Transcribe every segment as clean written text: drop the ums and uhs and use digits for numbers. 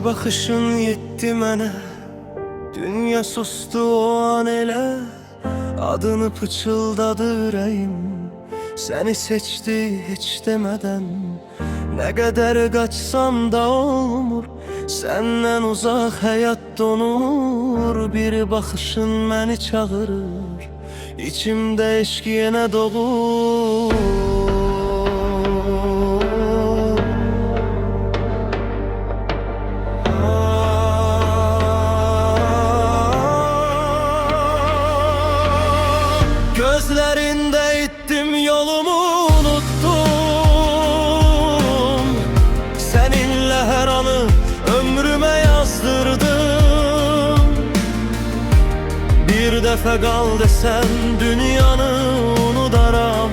Bir bakışın yetti mənə, dünya sustu o an elə. Adını pıçıldadı ürəyim, səni seçdi heç demədən. Nə qədər qaçsam da olmur, səndən uzaq həyat donur. Bir baxışın məni çağırır, içimdə eşq yenə doğur. Gözlerinde ittim yolumu unuttum, seninle her anı ömrüme yazdırdım. Bir defa kal desen dünyanı unudaram,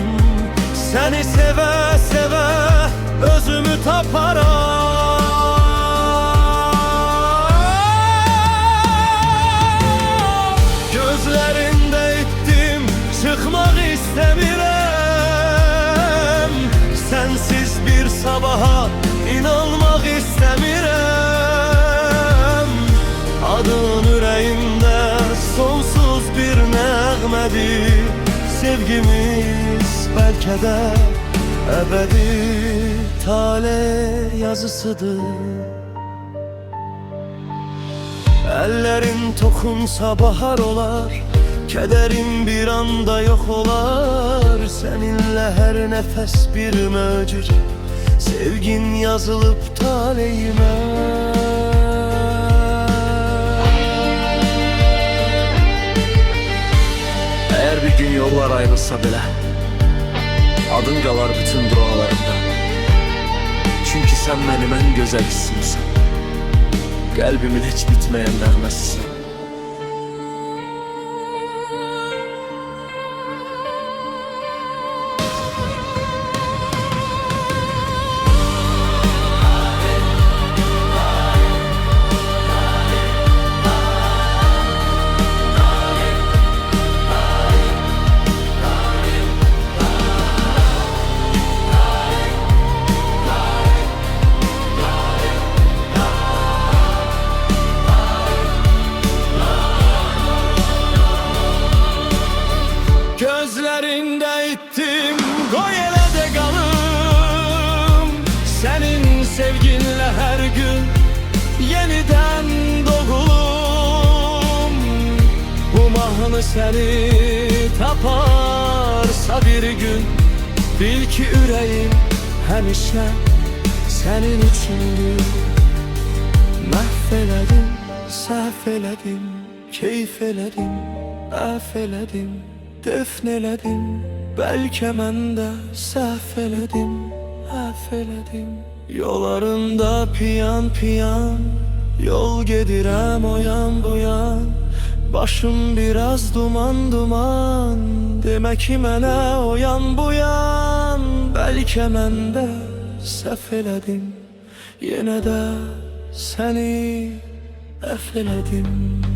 seni seve seve özümü taparam. Gözlerinde ittim, çıkmak istemirəm. Sensiz bir sabaha inanmak istemirəm. Adın yüreğimde sonsuz bir nəğmədir. Sevgimiz belki de ebedi tale yazısıdır. Ellerin tokunsa bahar olar, kederim bir anda yok olar. Seninle her nefes bir möcüce, sevgin yazılıp taleyime. Eğer bir gün yollar ayrılsa bile adın qalar bütün dualarımda. Çünkü sen benim en güzel hissimsin, kalbimin hiç bitmeyen nəğməsisin. Gözlerinde ittim, koy ele de kalım. Senin sevginle her gün yeniden doğulum. Bu mahnı seni taparsa bir gün, bil ki yüreğim həmişə senin içindir. Məhv səhv elədim, keyf elədim, əf elədim, defn elədim. Bəlkə mən də səhv elədim, əf elədim. Yollarında piyan piyan, yol gedirəm o yan bu yan. Başım biraz duman duman, demə ki mənə o yan bu yan. Bəlkə mən də səhv elədim, yenə də səni əf elədim.